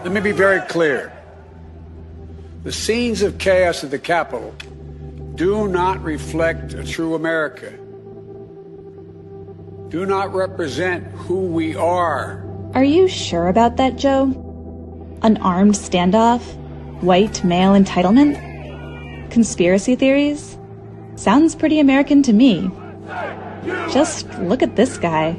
Let me be very clear. The scenes of chaos at the Capitol do not reflect a true America, do not represent who we are. Are you sure about that, Joe? An armed standoff? White male entitlement? Conspiracy theories? Sounds pretty American to me. Just look at this guy.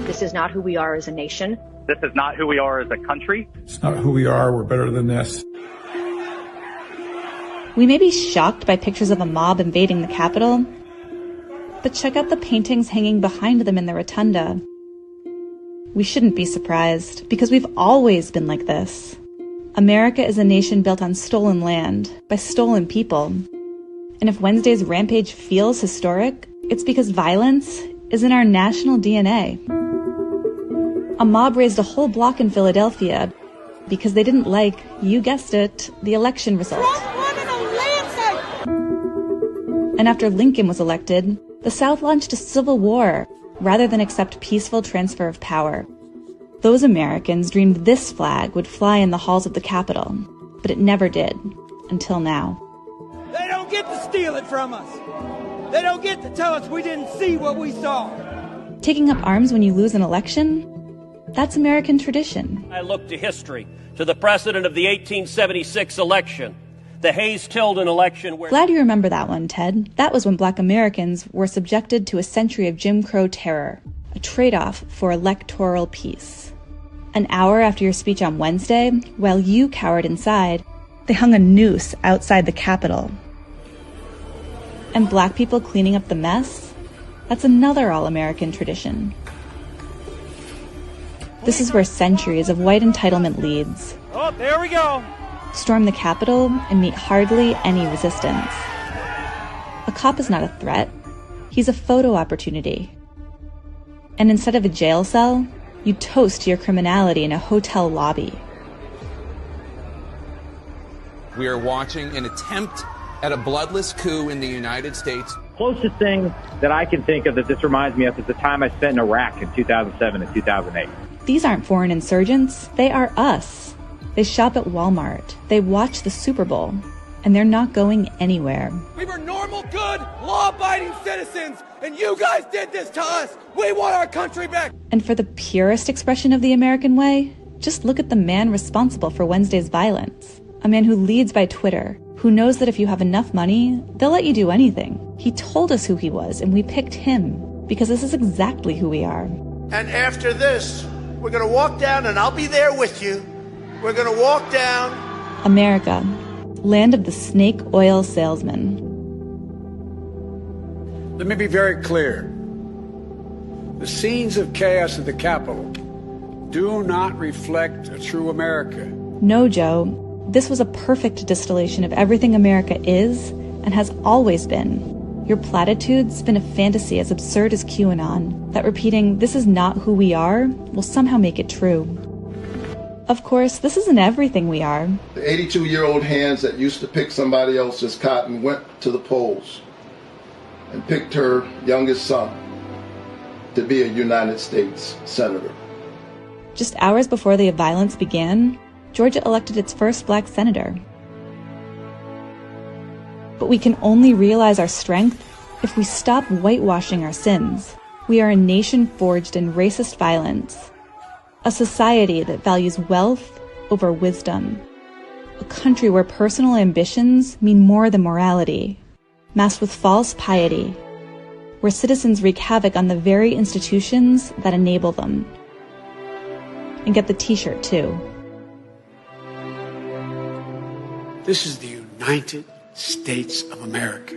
This is not who we are as a nation. This is not who we are as a country. It's not who we are. We're better than this. We may be shocked by pictures of a mob invading the Capitol, but check out the paintings hanging behind them in the rotunda. We shouldn't be surprised, because we've always been like this. America is a nation built on stolen land, by stolen people. And if Wednesday's rampage feels historic, it's because violence is in our national DNA. A mob raised a whole block in Philadelphia because they didn't like, you guessed it, the election result. And after Lincoln was elected, the South launched a civil war rather than accept peaceful transfer of power. Those Americans dreamed this flag would fly in the halls of the Capitol, but it never did, until now. They don't get to steal it from us. They don't get to tell us we didn't see what we saw. Taking up arms when you lose an election? That's American tradition. I look to history, to the precedent of the 1876 election, the Hayes-Tilden election where... Glad you remember that one, Ted. That was when Black Americans were subjected to a century of Jim Crow terror, a trade-off for electoral peace. An hour after your speech on Wednesday, while you cowered inside, they hung a noose outside the Capitol. And Black people cleaning up the mess? That's another all-American tradition. This is where centuries of white entitlement leads. Oh, there we go. Storm the Capitol and meet hardly any resistance. A cop is not a threat. He's a photo opportunity. And instead of a jail cell, you toast your criminality in a hotel lobby. We are watching an attempt at a bloodless coup in the United States. Closest thing that I can think of that this reminds me of is the time I spent in Iraq in 2007 and 2008. These aren't foreign insurgents. They are us. They shop at Walmart. They watch the Super Bowl. And they're not going anywhere. We were normal, good, law-abiding citizens, and you guys did this to us. We want our country back. And for the purest expression of the American way, just look at the man responsible for Wednesday's violence. A man who leads by Twitter, who knows that if you have enough money, they'll let you do anything. He told us who he was, and we picked him, because this is exactly who we are. And after this, we're going to walk down, and I'll be there with you. We're going to walk down. America, land of the snake oil salesman. Let me be very clear. The scenes of chaos at the Capitol do not reflect a true America. No, Joe. This was a perfect distillation of everything America is and has always been. Your platitudes spin a fantasy as absurd as QAnon, that repeating, "this is not who we are," will somehow make it true. Of course, this isn't everything we are. The 82-year-old hands that used to pick somebody else's cotton went to the polls and picked her youngest son to be a United States Senator. Just hours before the violence began, Georgia elected its first Black senator. But we can only realize our strength if we stop whitewashing our sins. We are a nation forged in racist violence, a society that values wealth over wisdom, a country where personal ambitions mean more than morality, masked with false piety, where citizens wreak havoc on the very institutions that enable them. And get the t-shirt too. This is the United States of America.